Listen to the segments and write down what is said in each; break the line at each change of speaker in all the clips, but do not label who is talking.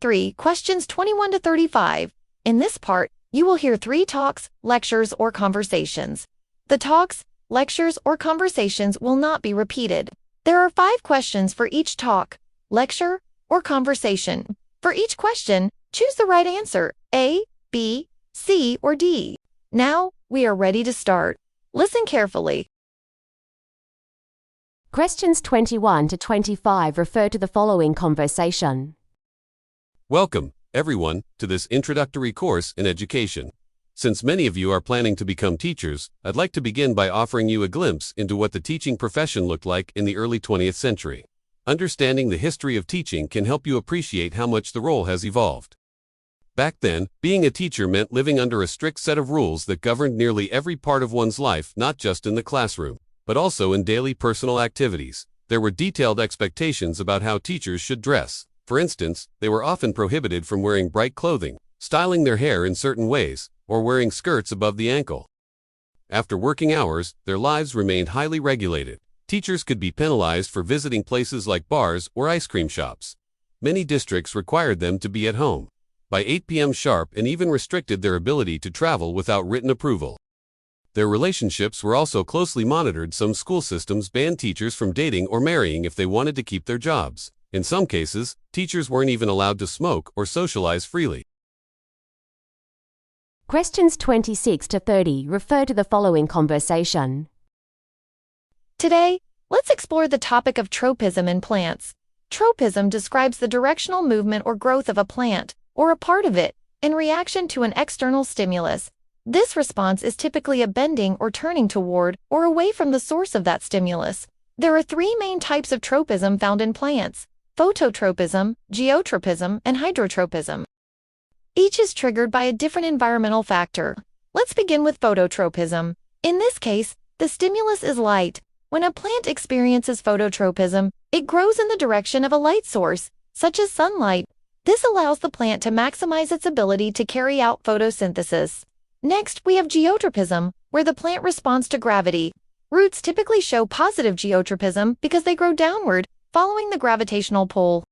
3, questions 21 to 35. In this part, you will hear 3 talks, lectures, or conversations. The talks, lectures, or conversations will not be repeated. There are 5 questions for each talk, lecture, or conversation. For each question, choose the right answer, A, B, C, or D. Now, we are ready to start. Listen carefully.
Questions 21 to 25 refer to the following conversation.
Welcome, everyone, to this introductory course in education. Since many of you are planning to become teachers, I'd like to begin by offering you a glimpse into what the teaching profession looked like in the early 20th century. Understanding the history of teaching can help you appreciate how much the role has evolved. Back then, being a teacher meant living under a strict set of rules that governed nearly every part of one's life, not just in the classroom, but also in daily personal activities. There were detailed expectations about how teachers should dress. For instance, they were often prohibited from wearing bright clothing, styling their hair in certain ways, or wearing skirts above the ankle. After working hours, their lives remained highly regulated. Teachers could be penalized for visiting places like bars or ice cream shops. Many districts required them to be at home by 8 p.m. sharp and even restricted their ability to travel without written approval. Their relationships were also closely monitored. Some school systems banned teachers from dating or marrying if they wanted to keep their jobs. In some cases, teachers weren't even allowed to smoke or socialize freely.
Questions 26 to 30 refer to the following conversation.
Today, let's explore the topic of tropism in plants. Tropism describes the directional movement or growth of a plant, or a part of it, in reaction to an external stimulus. This response is typically a bending or turning toward or away from the source of that stimulus. There are 3 main types of tropism found in plants: phototropism, geotropism, and hydrotropism. Each is triggered by a different environmental factor. Let's begin with phototropism. In this case, the stimulus is light. When a plant experiences phototropism, it grows in the direction of a light source, such as sunlight. This allows the plant to maximize its ability to carry out photosynthesis. Next, we have geotropism, where the plant responds to gravity. Roots typically show positive geotropism because they grow downward, following the gravitational pull.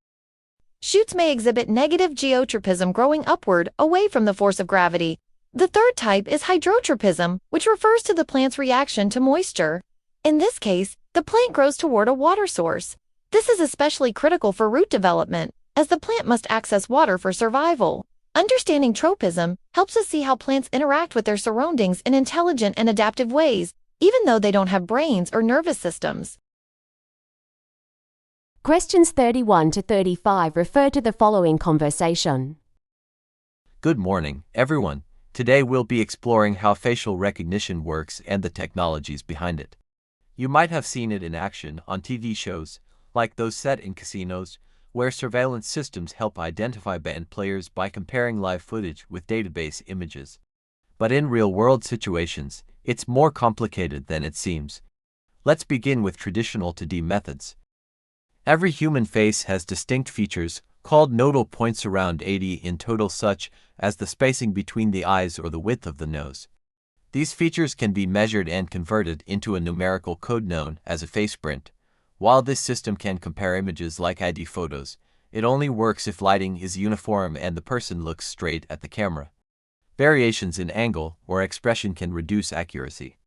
Shoots may exhibit negative geotropism, growing upward, away from the force of gravity. The third type is hydrotropism, which refers to the plant's reaction to moisture. In this case, the plant grows toward a water source. This is especially critical for root development, as the plant must access water for survival. Understanding tropism helps us see how plants interact with their surroundings in intelligent and adaptive ways, even though they don't have brains or nervous systems.
Questions 31 to 35 refer to the following conversation.
Good morning, everyone. Today we'll be exploring how facial recognition works and the technologies behind it. You might have seen it in action on TV shows, like those set in casinos, where surveillance systems help identify band players by comparing live footage with database images. But in real-world situations, it's more complicated than it seems. Let's begin with traditional 2D methods. Every human face has distinct features, called nodal points, around 80 in total, such as the spacing between the eyes or the width of the nose. These features can be measured and converted into a numerical code known as a faceprint. While this system can compare images like ID photos, it only works if lighting is uniform and the person looks straight at the camera. Variations in angle or expression can reduce accuracy.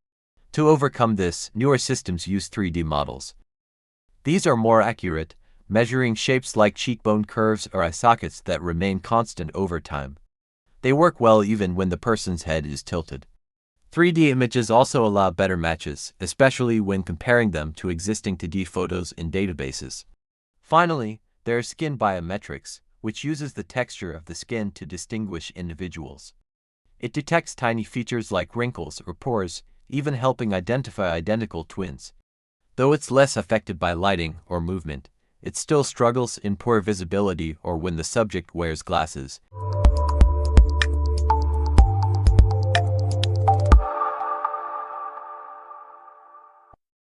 To overcome this, newer systems use 3D models. These are more accurate, measuring shapes like cheekbone curves or eye sockets that remain constant over time. They work well even when the person's head is tilted. 3D images also allow better matches, especially when comparing them to existing 2D photos in databases. Finally, there is skin biometrics, which uses the texture of the skin to distinguish individuals. It detects tiny features like wrinkles or pores, even helping identify identical twins. Though it's less affected by lighting or movement, it still struggles in poor visibility or when the subject wears glasses.